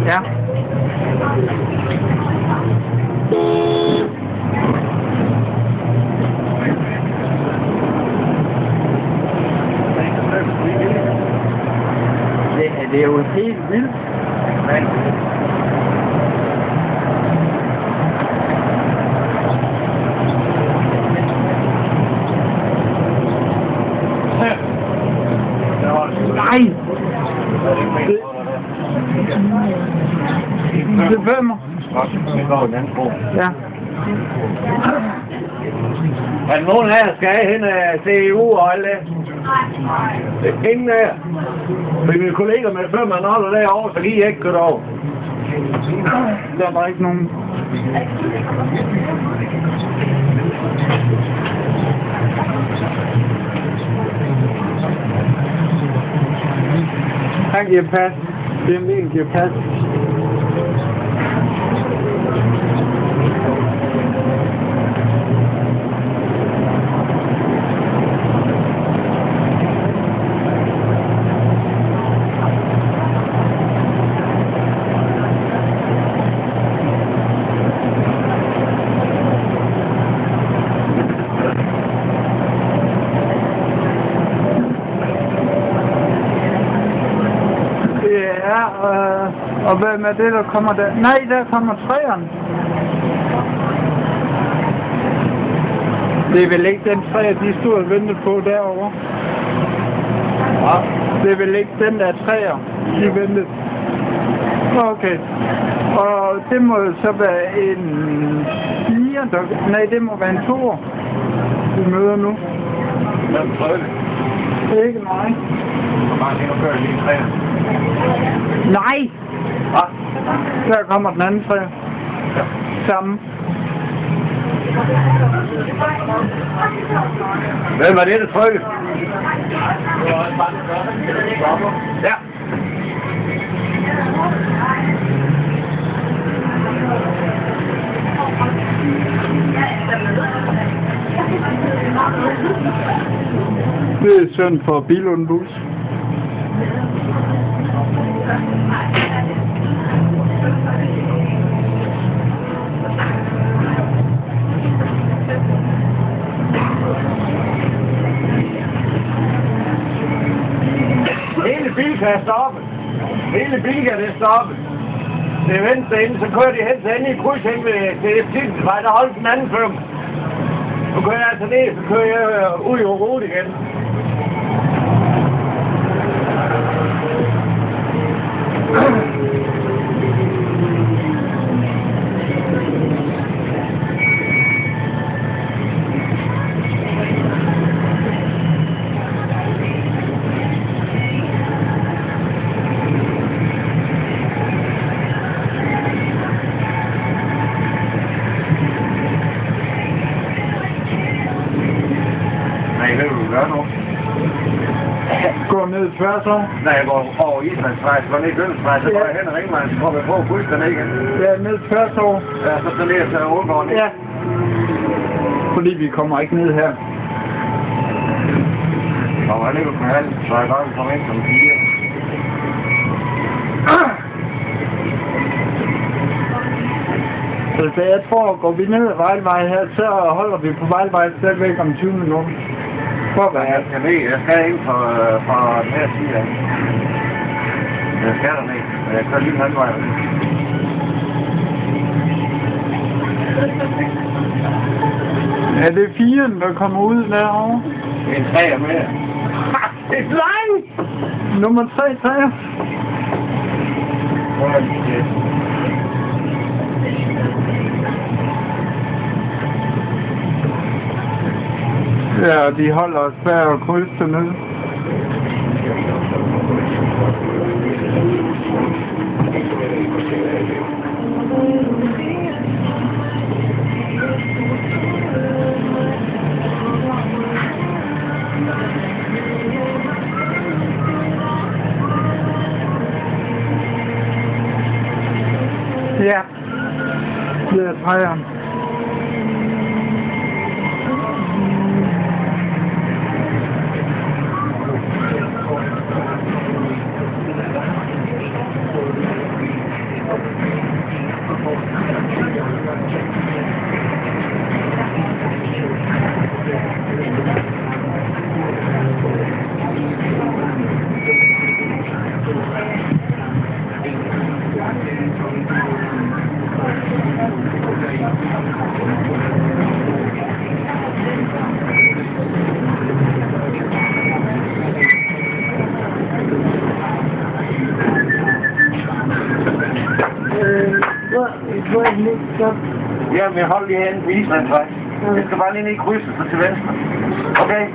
Ja. Det er jo helt vildt. Nej! Det bømmer. Ja. Er der nogen af jer, skal have hen af CEU og alt det? Ingen af jer. Men mine kolleger med før man holder derovre, så lige ikke kørt over. Der var ikke nogen. Han giver pas. BMW giver pas. Og hvad med det, der kommer der? Nej, der kommer træerne. Det er vel ikke den træer, de stod og ventede på derovre. Ja. Det er vel ikke den der træer, de ventede. Okay. Og det må så være en 4, der... Nej, det må være en 2, vi møder nu. Hvem prøver det? Ikke mig. Hvor mange hænger kører lige træer? Nej! Der kommer den anden træ. Ja. Sammen. Hvem var det, der trykkede? Ja. Det er synd for Billund Bus. Hele Bilka er stoppet. Hele Bilka er stoppet. Det er venstre ende, så kører de hen til ende i kryds hen ved Tilsvej, der holdt den anden firma. Så kører jeg altså ned, så kører jeg ud i rute igen. Gå ned tværs over? Nej, jeg går over Islandsvej, så går ned i Gønsvej, så går jeg hen og Ringvejen, så kommer jeg på fuldstændig igen. Ja, ned tværs over. Ja, så ned til Rundgården. Ja. Fordi vi kommer ikke ned her. Og jeg ligger på halv, så jeg bare kommer ind som 4. Så jeg tror, går vi ned ad Vejlevej her, så holder vi på Vejlevej stadigvæk om 20 minutter. Jeg skal ned. Jeg skal ind fra den her side af. Jeg skal derned. Jeg kører lige den anden vej. Er det 4'en, der kommer ud derovre? Det er en 3'er mere. Det er langt! Nummer 3 træer. Ja, de holder os bag og krydser ned. Ja, det er træerne. Ja. Jamen, jeg holder lige herinde på Islandsvej. Jeg skal bare lige ned i krydset, så til venstre. Okay?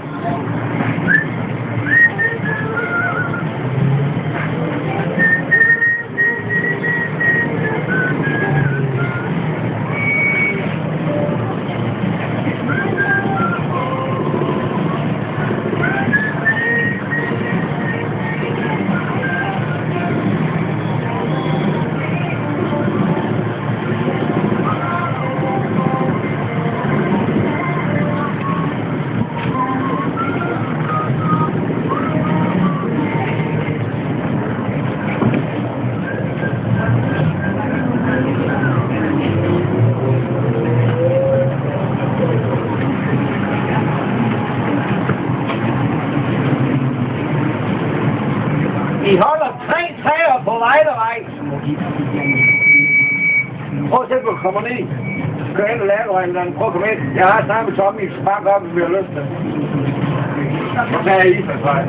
I holder 3 træer på Vejlevej. Prøv at se, hvor du kommer ned. Kør ind og lave en prøv at komme ind. Jeg har snakket med Tommy, I skal bare gå op, hvis vi har lyst til. Så tager jeg Islandsvej.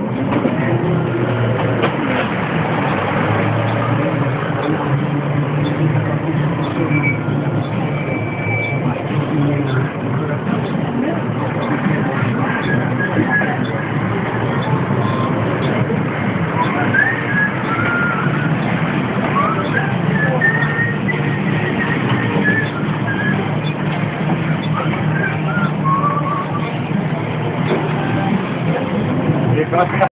Det er godt.